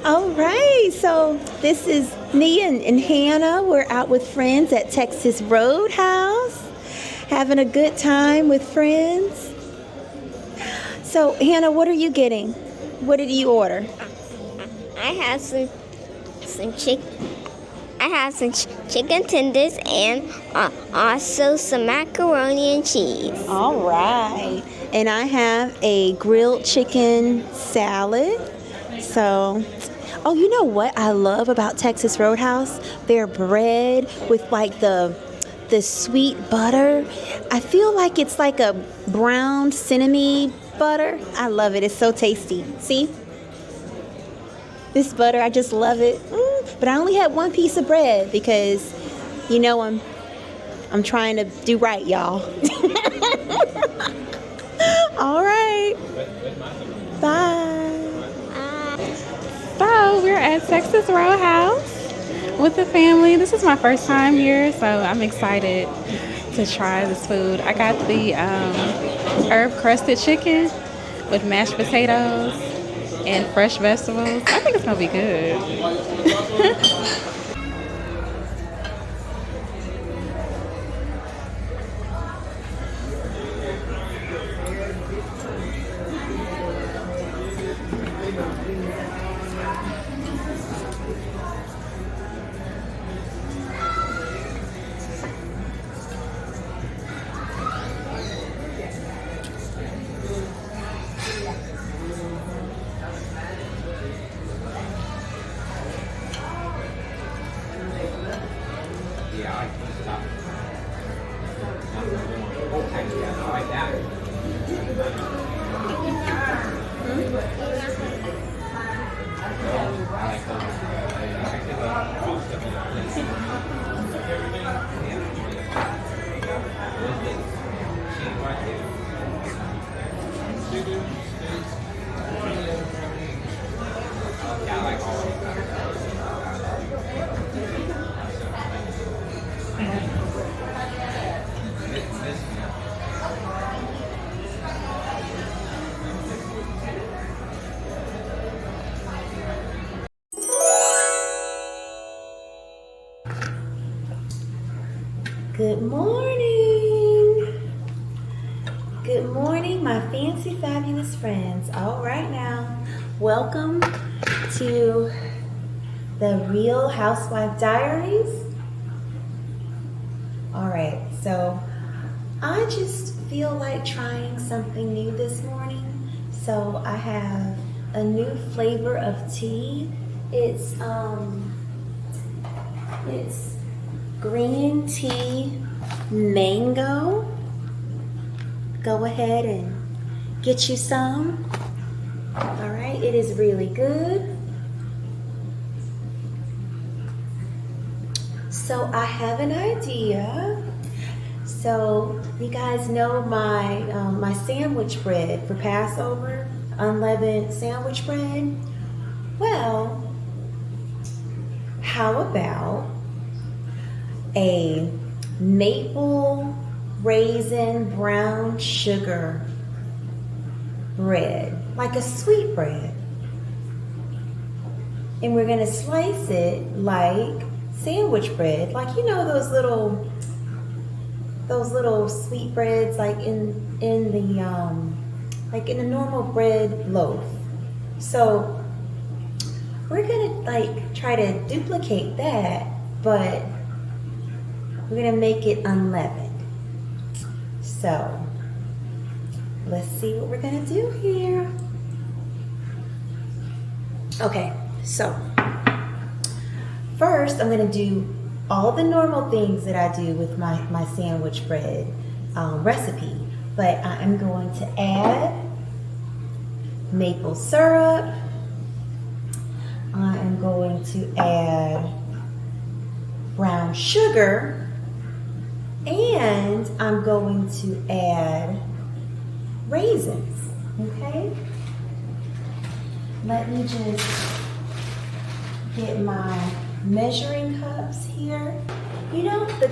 All right, so this is Nia and Hannah. We're out with friends at Texas Roadhouse, having a good time with friends. So, Hannah, what are you getting? What did you order? I have some chicken. I have some chicken tenders and also some macaroni and cheese. All right, and I have a grilled chicken salad. So, oh, you know what I love about Texas Roadhouse? Their bread with like the sweet butter. I feel like it's like a brown cinnamon butter. I love it. It's so tasty. See? This butter, I just love it. But I only had one piece of bread because, you know, I'm trying to do right, y'all. All right. Bye. So we're at Texas Roadhouse with the family. This is my first time here, so I'm excited to try this food. I got the herb crusted chicken with mashed potatoes and fresh vegetables. I think it's gonna be good. Good morning. Good morning, my fancy, fabulous friends. All right now, welcome to the Real Housewife Diaries. All right, so I just feel like trying something new this morning. So I have a new flavor of tea. It's green tea mango. Go ahead and get you some. All right, it is really good. So I have an idea. So you guys know my my sandwich bread for Passover, unleavened sandwich bread. Well, how about a maple raisin brown sugar bread, like a sweet bread, and we're gonna slice it like sandwich bread, like you know those little sweet breads, like in the normal bread loaf. So we're gonna like try to duplicate that, but we're gonna make it unleavened. So let's see what we're gonna do here. Okay, so first I'm gonna do all the normal things that I do with my sandwich bread recipe, but I am going to add maple syrup. I am going to add brown sugar, and I'm going to add raisins, okay? Let me just get my measuring cups here. You know, the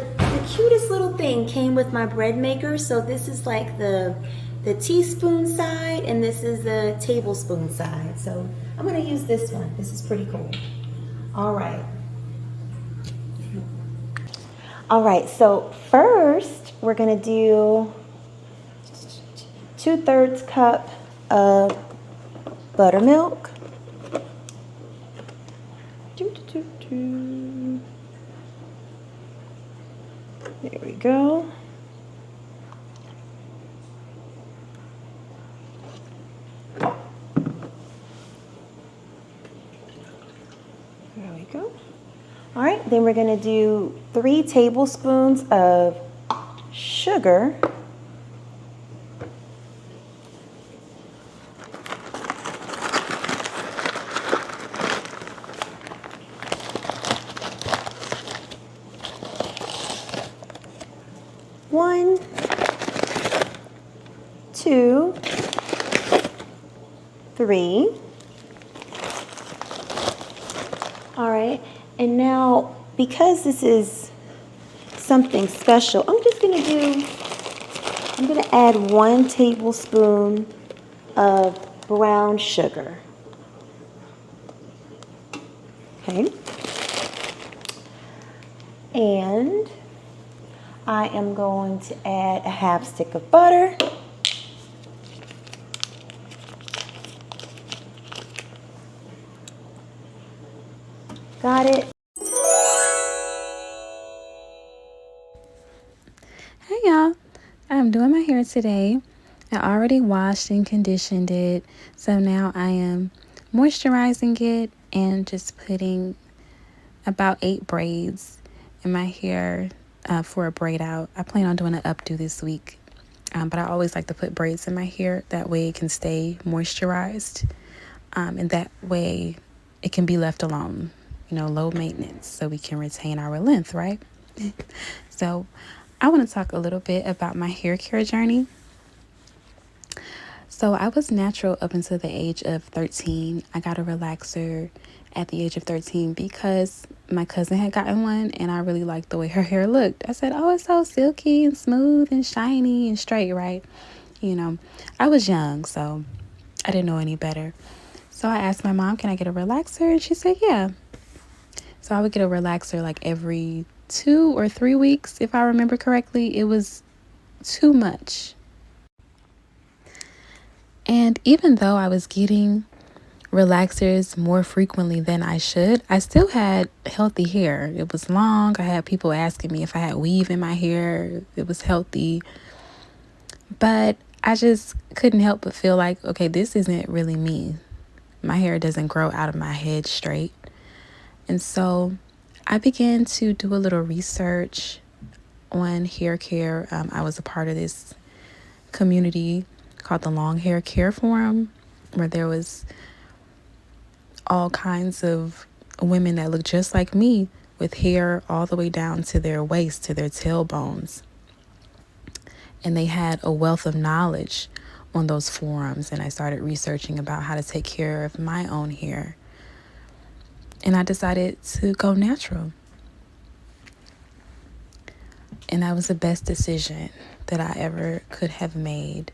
cutest little thing came with my bread maker, so this is like the the teaspoon side, and this is the tablespoon side. So I'm gonna use this one. This is pretty cool. All right. All right, so first we're gonna do 2/3 cup of buttermilk. There we go. There we go. All right, then we're going to do 3 tablespoons of sugar. One, 2, 3. All right, and now because this is something special, I'm gonna add 1 tablespoon of brown sugar. Okay. And I am going to add a 1/2 stick of butter. Got it. Hey y'all, I'm doing my hair today. I already washed and conditioned it, so now I am moisturizing it and just putting about 8 braids in my hair for a braid out. I plan on doing an updo this week, but I always like to put braids in my hair. That way it can stay moisturized, and that way it can be left alone, low maintenance, so we can retain our length, right? So I want to talk a little bit about my hair care journey. So I was natural up until the age of 13. I got a relaxer at the age of 13 because my cousin had gotten one and I really liked the way her hair looked. I said, oh, it's so silky and smooth and shiny and straight, right? I was young, so I didn't know any better. So I asked my mom, can I get a relaxer? And she said, yeah. So I would get a relaxer like every 2 or 3 weeks, if I remember correctly. It was too much. And even though I was getting relaxers more frequently than I should, I still had healthy hair. It was long. I had people asking me if I had weave in my hair. It was healthy. But I just couldn't help but feel like, okay, this isn't really me. My hair doesn't grow out of my head straight. And so I began to do a little research on hair care. I was a part of this community called the Long Hair Care Forum, where there was all kinds of women that looked just like me with hair all the way down to their waist, to their tailbones. And they had a wealth of knowledge on those forums. And I started researching about how to take care of my own hair. And I decided to go natural. And that was the best decision that I ever could have made.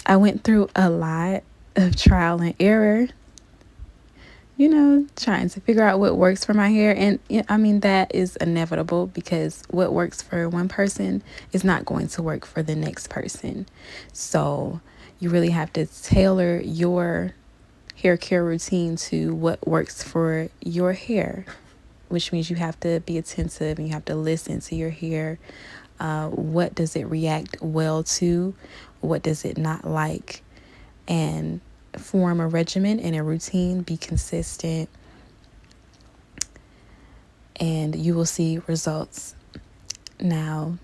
I went through a lot of trial and error, trying to figure out what works for my hair. And that is inevitable because what works for one person is not going to work for the next person. So you really have to tailor your hair care routine to what works for your hair, which means you have to be attentive and you have to listen to your hair. What does it react well to? What does it not like? And form a regimen and a routine, be consistent, and you will see results. Now,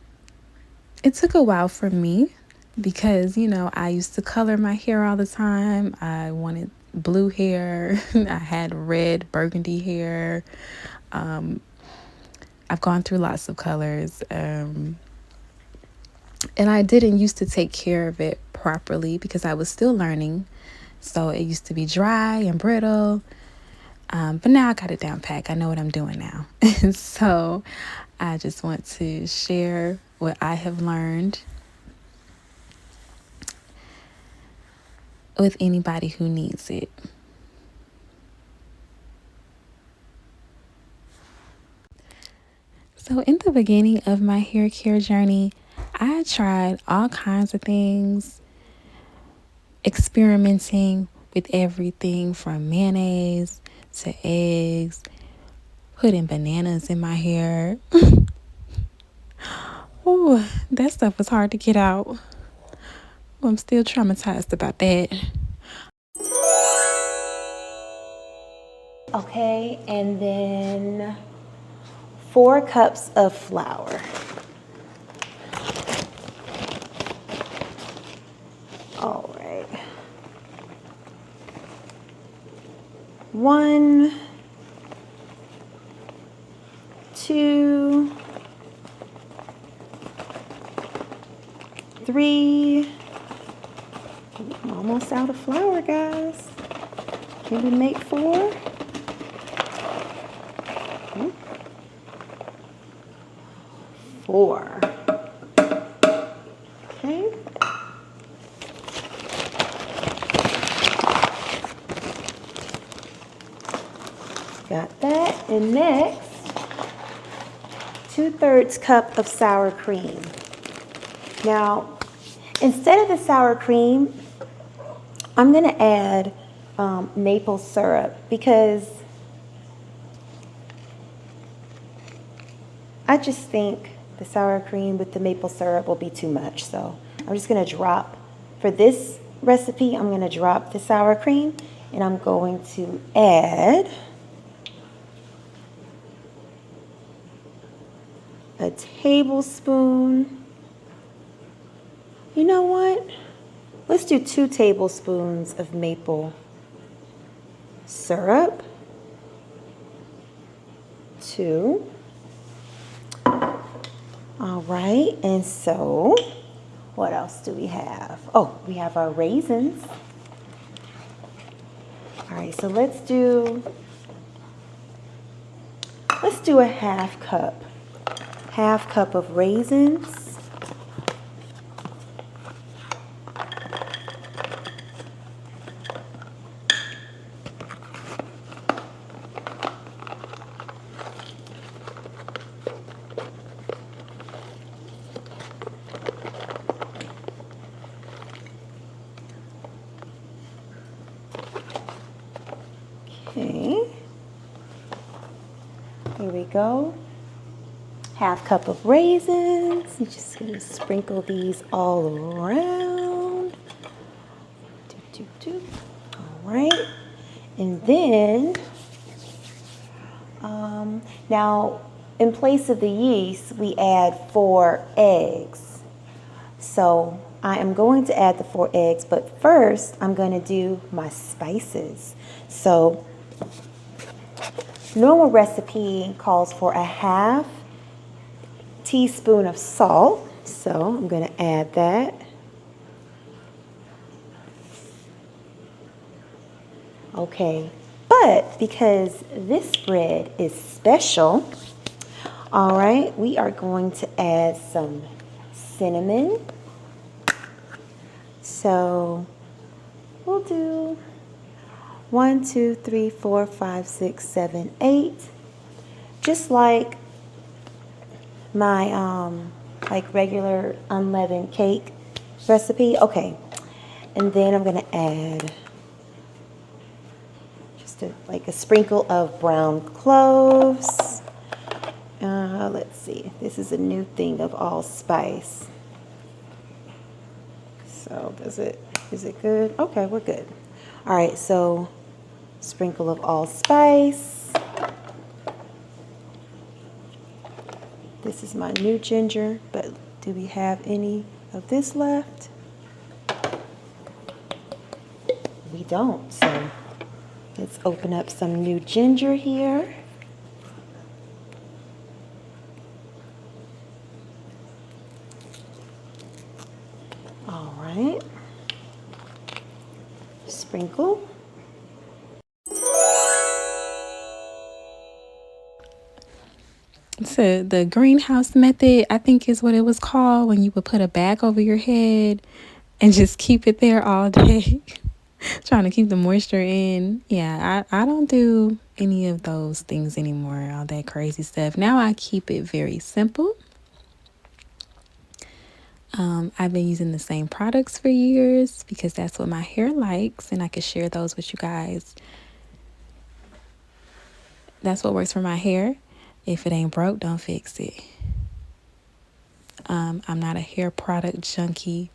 it took a while for me because, I used to color my hair all the time. I wanted blue hair. I had red, burgundy hair. I've gone through lots of colors. And I didn't used to take care of it properly because I was still learning. So it used to be dry and brittle. But now I got it down pat. I know what I'm doing now. And so I just want to share what I have learned with anybody who needs it. So in the beginning of my hair care journey, I tried all kinds of things, experimenting with everything from mayonnaise to eggs, putting bananas in my hair. Ooh, that stuff was hard to get out. I'm still traumatized about that. Okay, and then 4 cups of flour. All right. 1, 2, 3. I'm almost out of flour, guys. Can we make 4? 4. Okay. Got that. And next, 2/3 cup of sour cream. Now, instead of the sour cream, I'm going to add maple syrup because I just think the sour cream with the maple syrup will be too much. So I'm just going to drop, for this recipe, I'm going to drop the sour cream and I'm going to add a tablespoon. You know what? Let's do 2 tablespoons of maple syrup. 2. All right, and so what else do we have? Oh, we have our raisins. All right, so let's do a half cup of raisins. Okay, here we go. Half cup of raisins. I'm just gonna sprinkle these all around. All right, and then now in place of the yeast, we add 4 eggs. So I am going to add the 4 eggs, but first I'm going to do my spices. So normal recipe calls for a half teaspoon of salt. So I'm going to add that. Okay, but because this bread is special, all right, we are going to add some cinnamon. So we'll do 1, 2, 3, 4, 5, 6, 7, 8. Just like my like regular unleavened cake recipe. Okay, and then I'm gonna add just like a sprinkle of brown cloves. Let's see, this is a new thing of allspice. So is it good? Okay, we're good. All right, so sprinkle of allspice. This is my new ginger, but do we have any of this left? We don't, so let's open up some new ginger here. All right, sprinkle. So the greenhouse method, I think is what it was called, when you would put a bag over your head and just keep it there all day. Trying to keep the moisture in. Yeah, I don't do any of those things anymore, all that crazy stuff. Now I keep it very simple. I've been using the same products for years because that's what my hair likes, and I can share those with you guys. That's what works for my hair. If it ain't broke, don't fix it. I'm not a hair product junkie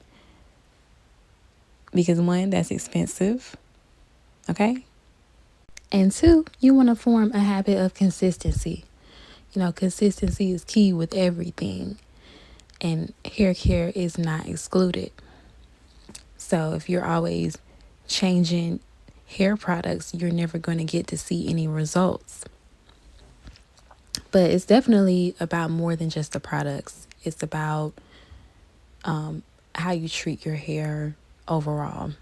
because one, that's expensive. Okay. And two, you want to form a habit of consistency. Consistency is key with everything, and hair care is not excluded. So if you're always changing hair products, you're never going to get to see any results. But it's definitely about more than just the products. It's about how you treat your hair overall.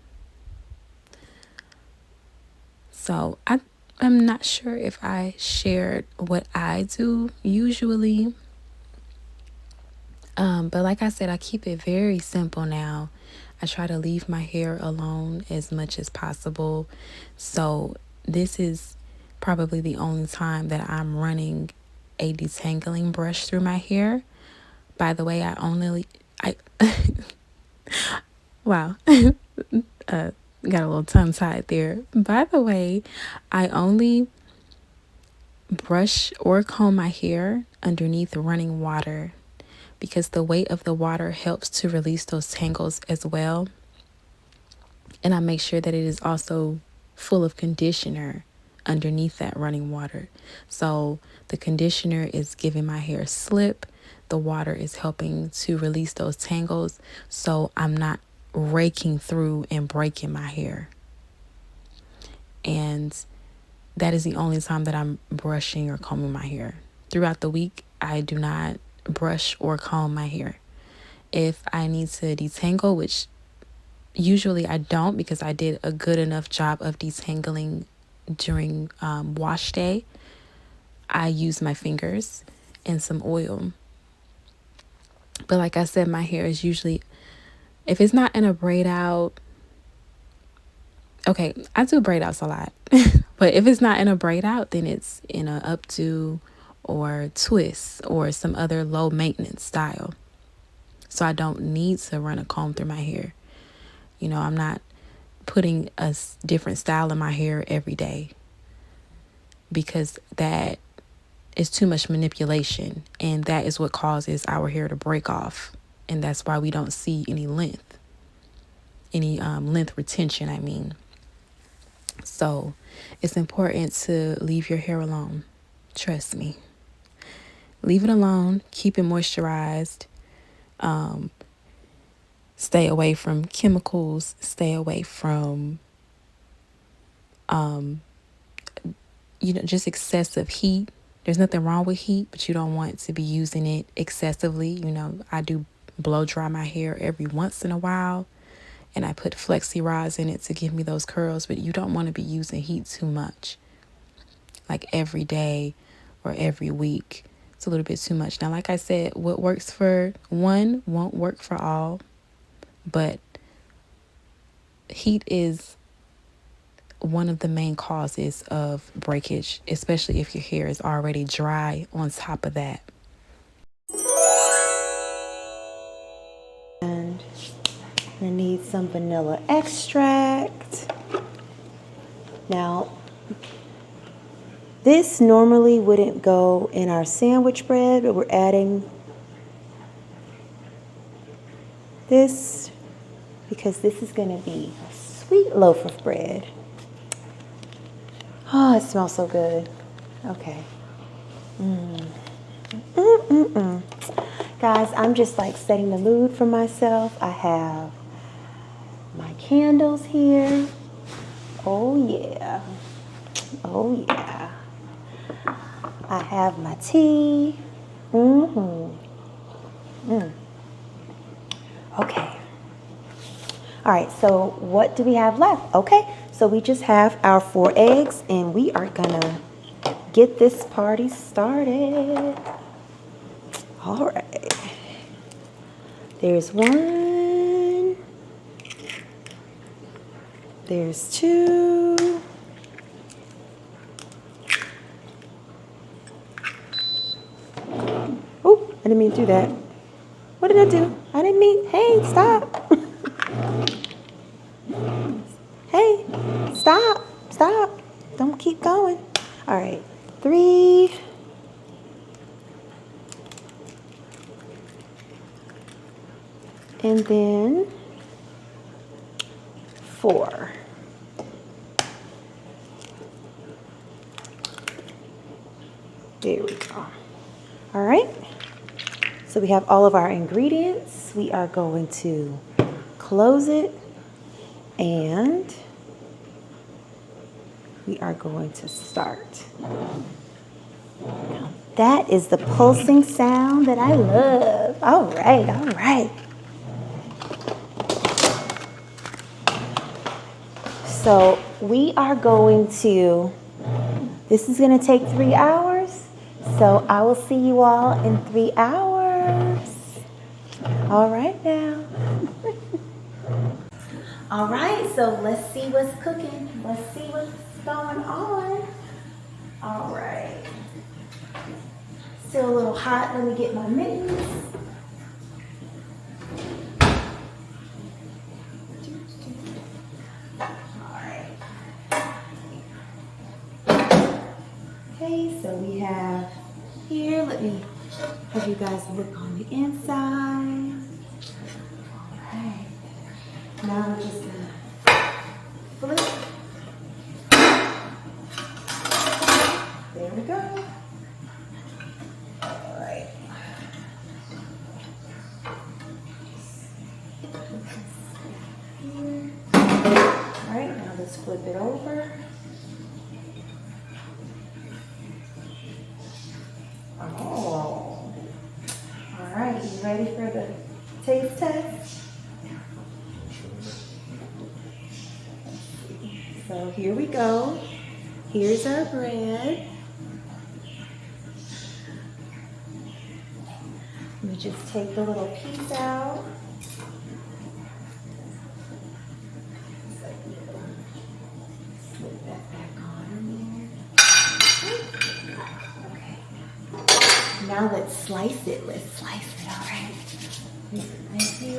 So I'm not sure if I shared what I do usually. But like I said, I keep it very simple now. I try to leave my hair alone as much as possible. So this is probably the only time that I'm running a detangling brush through my hair. By the way, I wow. Got a little tongue tied there. By the way, I only brush or comb my hair underneath running water because the weight of the water helps to release those tangles as well. And I make sure that it is also full of conditioner underneath that running water. So the conditioner is giving my hair slip. The water is helping to release those tangles. So I'm not raking through and breaking my hair. And that is the only time that I'm brushing or combing my hair. Throughout the week, I do not brush or comb my hair. If I need to detangle, which usually I don't because I did a good enough job of detangling during wash day, I use my fingers and some oil. But like I said, my hair is usually, if it's not in a braid out, okay, I do braid outs a lot. But if it's not in a braid out, then it's in a updo or twist or some other low maintenance style. So I don't need to run a comb through my hair. I'm not putting a different style in my hair every day because that is too much manipulation, and that is what causes our hair to break off, and that's why we don't see any length retention, I mean. So it's important to leave your hair alone. Trust me. Leave it alone. Keep it moisturized. Stay away from chemicals. Stay away from, just excessive heat. There's nothing wrong with heat, but you don't want to be using it excessively. I do blow dry my hair every once in a while, and I put flexi rods in it to give me those curls, but you don't want to be using heat too much, like every day or every week. It's a little bit too much. Now, like I said, what works for one won't work for all, but heat is one of the main causes of breakage, especially if your hair is already dry on top of that. And I need some vanilla extract. Now, this normally wouldn't go in our sandwich bread, but we're adding this because this is going to be a sweet loaf of bread. Oh, it smells so good. Okay. Guys, I'm just like setting the mood for myself. I have my candles here. Oh, yeah. Oh, yeah. I have my tea. Okay. All right, so what do we have left? Okay, so we just have our 4 eggs, and we are gonna get this party started. All right. There's one. There's two. Oh, I didn't mean to do that. What did I do? I didn't mean, hey, stop. Hey, stop, stop. Don't keep going. All right, 3. And then 4. There we go. All right. So we have all of our ingredients. We are going to close it and we are going to start. Now, that is the pulsing sound that I love. All right, all right. So we are going to, this is going to take 3 hours. So I will see you all in 3 hours. All right now. All right, so let's see what's cooking. Let's see what's going on. All right. Still a little hot. Let me get my mittens. Okay, so we have here, let me have you guys look on the inside. All right. Now we're just gonna flip. There we go. All right. All right, now let's flip it over. Oh. All right, you ready for the taste test? So here we go. Here's our bread. Let me just take the little piece out. Slip that back on in there. Okay. Now let's slice it. Let's slice it, all right. Thank you.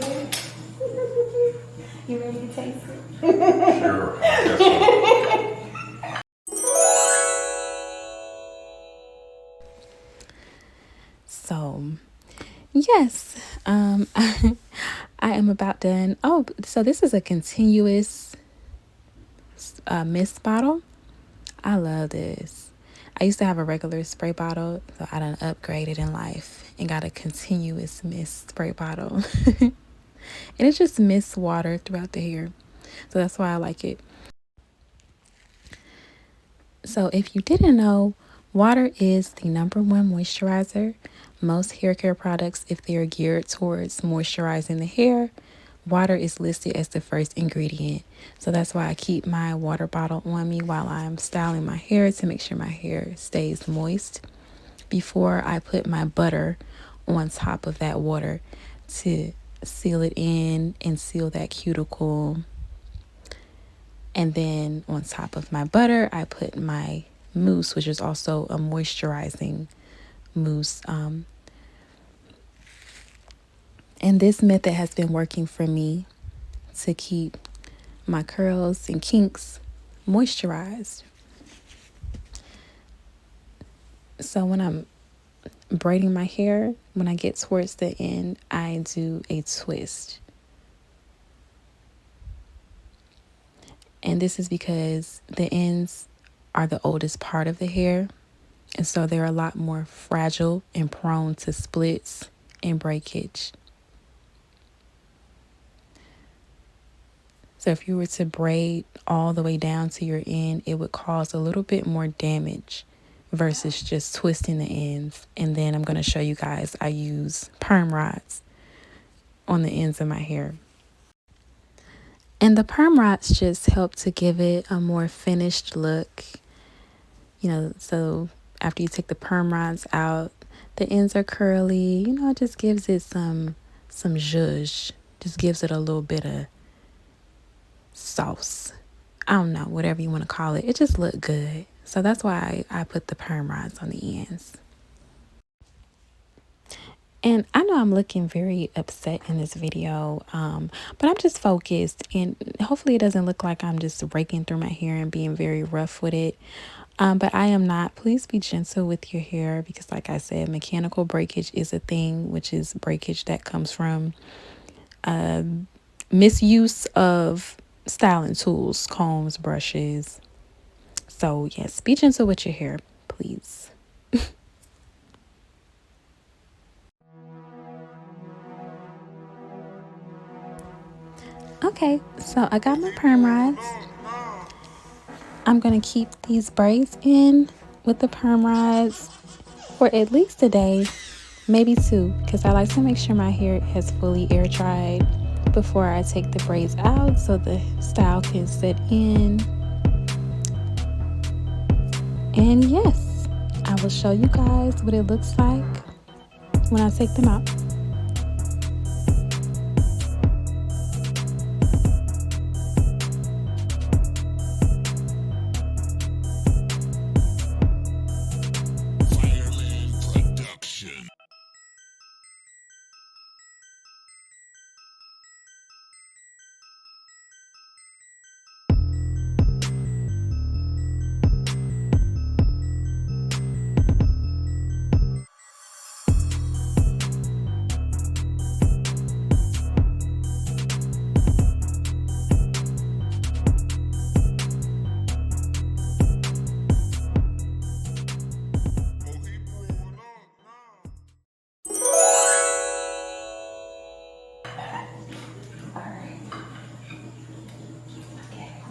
You ready to taste it? Sure. Yes. So, yes, I am about done. Oh, so this is a continuous mist bottle. I love this. I used to have a regular spray bottle, so I done upgraded in life and got a continuous mist spray bottle. And it just mists water throughout the hair. So that's why I like it. So if you didn't know, water is the #1 moisturizer. Most hair care products, if they're geared towards moisturizing the hair, water is listed as the first ingredient. So that's why I keep my water bottle on me while I'm styling my hair to make sure my hair stays moist before I put my butter on top of that water to seal it in and seal that cuticle. And then on top of my butter, I put my mousse, which is also a moisturizing mousse. And this method has been working for me to keep my curls and kinks moisturized. So when I'm braiding my hair, when I get towards the end, I do a twist. And this is because the ends are the oldest part of the hair. And so they're a lot more fragile and prone to splits and breakage. So if you were to braid all the way down to your end, it would cause a little bit more damage versus just twisting the ends. And then I'm going to show you guys, I use perm rods on the ends of my hair. And the perm rods just help to give it a more finished look. You know, so after you take the perm rods out, The ends are curly. You know, it just gives it some zhuzh. Just gives it a little bit of sauce. I don't know, whatever you want to call it. It just looked good. So that's why I put the perm rods on the ends. And I know I'm looking very upset in this video, but I'm just focused, and hopefully it doesn't look like I'm just raking through my hair and being very rough with it. But I am not. Please be gentle with your hair because, like I said, mechanical breakage is a thing, which is breakage that comes from misuse of styling tools, combs, brushes. So yes, be gentle with your hair, please. Okay, so I got my perm rods. I'm going to keep these braids in with the perm rods for at least a day, maybe 2, because I like to make sure my hair has fully air dried before I take the braids out so the style can set in. And yes, I will show you guys what it looks like when I take them out.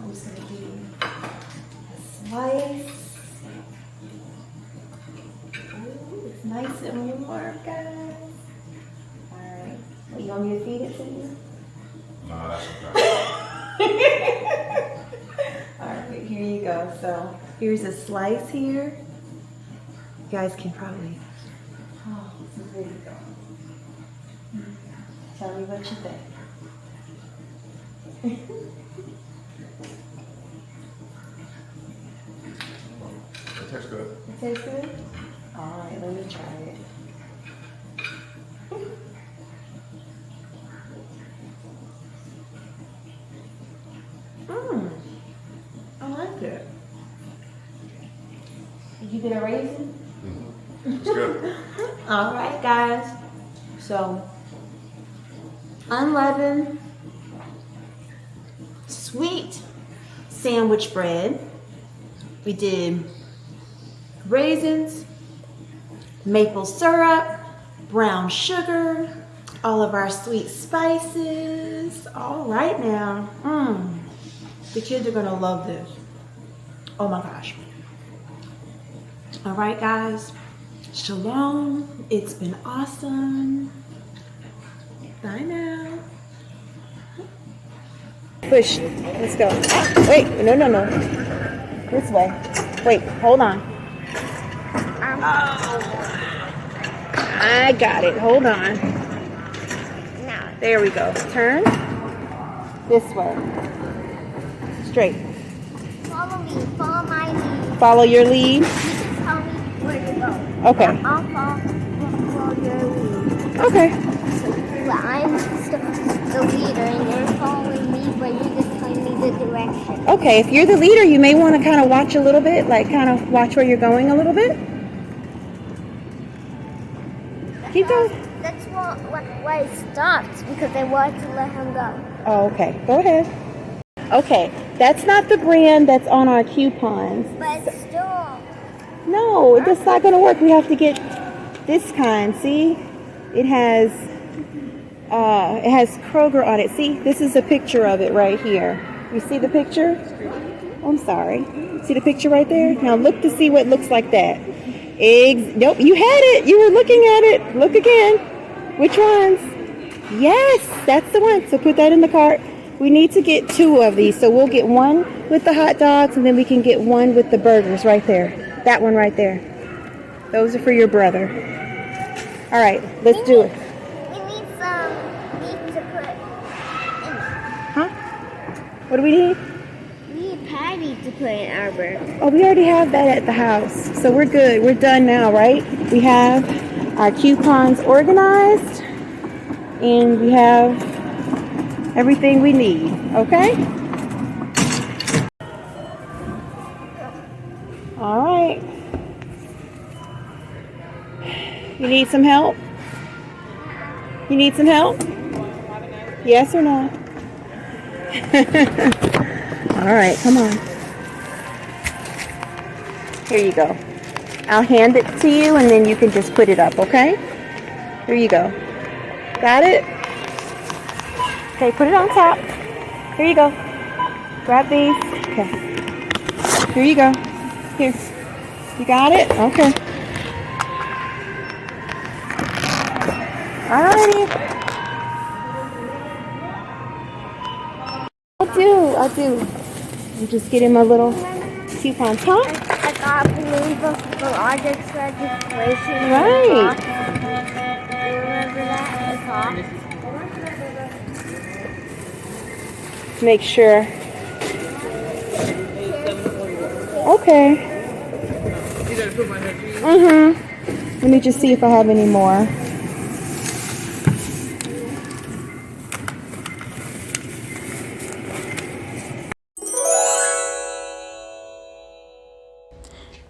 I'm just gonna do a slice. Ooh, it's nice and warm, guys. Alright. You want me to feed it to you? No, that's okay. Alright, here you go. So here's a slice here. You guys can probably. Oh, so there you go. Tell me what you think. It tastes good. It tastes good? Alright, let me try it. I like it. Did you get a raisin? It's good. Alright, guys. So, unleavened sweet sandwich bread. We did raisins, maple syrup, brown sugar, all of our sweet spices. All right now. The kids are gonna love this. Oh my gosh. All right, guys. Shalom. It's been awesome. Bye now. Push. Let's go. Wait. No. This way. Wait. Hold on. I got it. Hold on. Now, There we go. Turn. This way. Straight. follow me. Follow my lead. Follow your lead. You just tell me where to go. Okay. I'll follow your lead. Okay. But I'm the leader, and you're following me, but you're just telling me the direction. Okay. If you're the leader, you may want to kind of watch a little bit, like kind of watch where you're going a little bit. Keep going. That's why it stopped, because I wanted to let him go. Oh, okay. Go ahead. Okay. That's not the brand that's on our coupons. But still, No, that's not going to work. We have to get this kind. See? It has Kroger on it. See? This is a picture of it right here. You see the picture? Oh, I'm sorry. See the picture right there? Now look to see what it looks like that. Nope, you had it. You were looking at it. Look again. Which ones? Yes, that's the one. So put that in the cart. We need to get 2 of these. So we'll get one with the hot dogs, and then we can get one with the burgers right there. That one right there. Those are for your brother. All right, let's do it. We need some meat to put in. Huh? What do we need? We need patty to put in our burger. Oh, we already have that at the house. So we're good. We're done now, right? We have our coupons organized and we have everything we need, okay? All right. You need some help? You need some help? Yes or no? All right, come on. Here you go. I'll hand it to you and then you can just put it up, okay? Here you go. Got it? Okay, put it on top. Here you go. Grab these. Okay. Here you go. Here. You got it? Okay. Alrighty. I'll do. You just get him a little coupon top. I got balloons for the largest registration. Right. You remember that? Make sure. Okay. Let me just see if I have any more.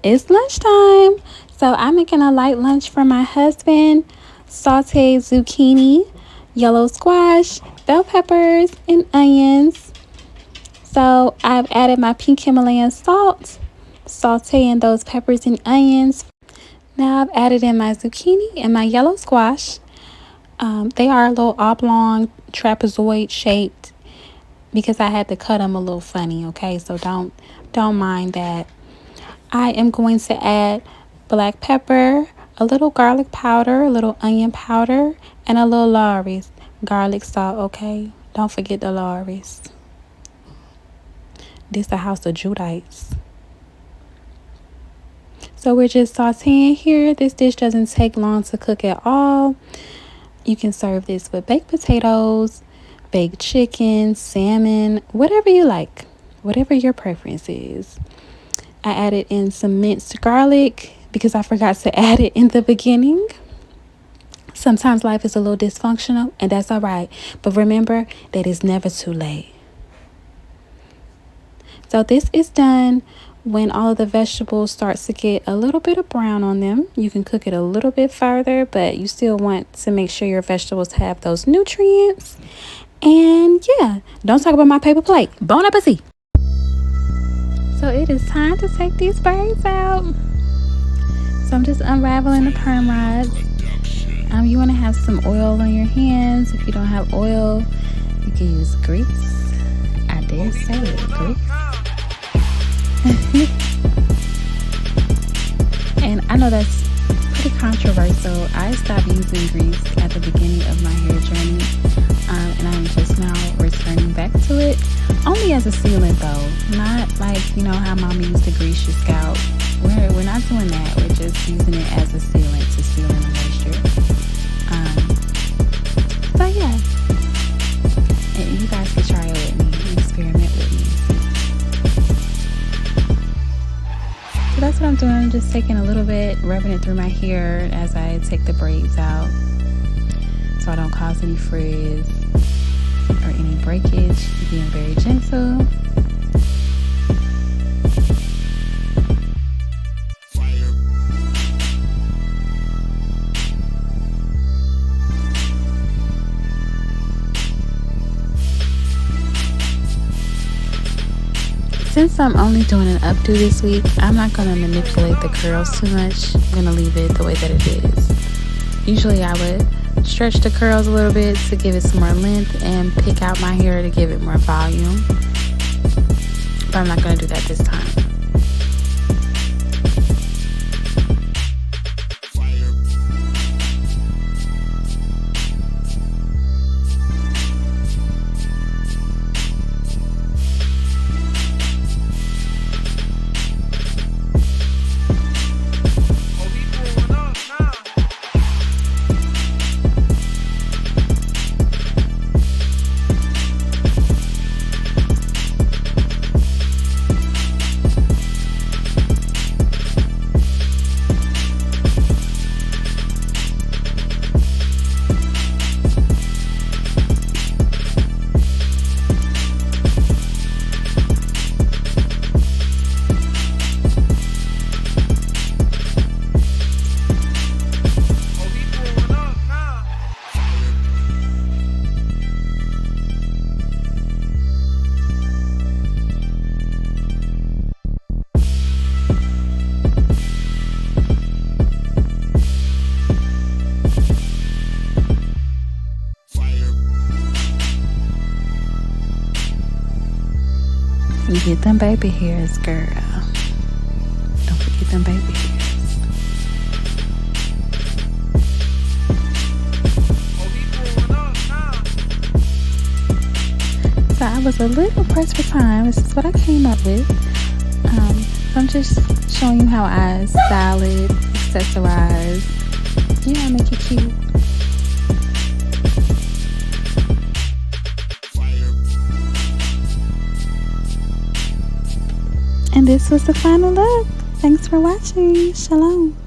It's lunchtime, so I'm making a light lunch for my husband. Sauteed zucchini, yellow squash, bell peppers, and onions. So I've added my pink Himalayan salt, sauteing those peppers and onions. Now I've added in my zucchini and my yellow squash. They are a little oblong, trapezoid shaped because I had to cut them a little funny, okay? So don't mind that. I am going to add black pepper, a little garlic powder, a little onion powder, and a little Lawry's garlic salt, okay? Don't forget the Lawry's. This is the house of Judites. So we're just sauteing here. This dish doesn't take long to cook at all. You can serve this with baked potatoes, baked chicken, salmon, whatever you like, whatever your preference is. I added in some minced garlic because I forgot to add it in the beginning. Sometimes life is a little dysfunctional, and that's all right. But remember that it's never too late. So this is done when all of the vegetables starts to get a little bit of brown on them. You can cook it a little bit further, but you still want to make sure your vegetables have those nutrients. And yeah, don't talk about my paper plate. Bon appetit. So it is time to take these braids out. So I'm just unraveling the perm rods. You want to have some oil on your hands. If you don't have oil, you can use grease. I dare say it, grease. And I know that's pretty controversial. I stopped using grease at the beginning of my hair journey. And I'm just now returning back to it. Only as a sealant though. Not like, you know, how mama used to grease your scalp. We're not doing that. We're just using it as a sealant to seal in the moisture. So yeah. And you guys can try it with me. Experiment with me. So that's what I'm doing. I'm just taking a little bit, rubbing it through my hair as I take the braids out, so I don't cause any frizz or any breakage. Being very gentle. Since I'm only doing an updo this week, I'm not going to manipulate the curls too much. I'm going to leave it the way that it is. Usually I would stretch the curls a little bit to give it some more length and pick out my hair to give it more volume. But I'm not going to do that this time. forget them baby hairs, girl. Don't forget them baby hairs. So I was a little pressed for time. This is what I came up with. I'm just showing you how I style it, accessorize. You know, make it cute. And this was the final look. Thanks for watching. Shalom.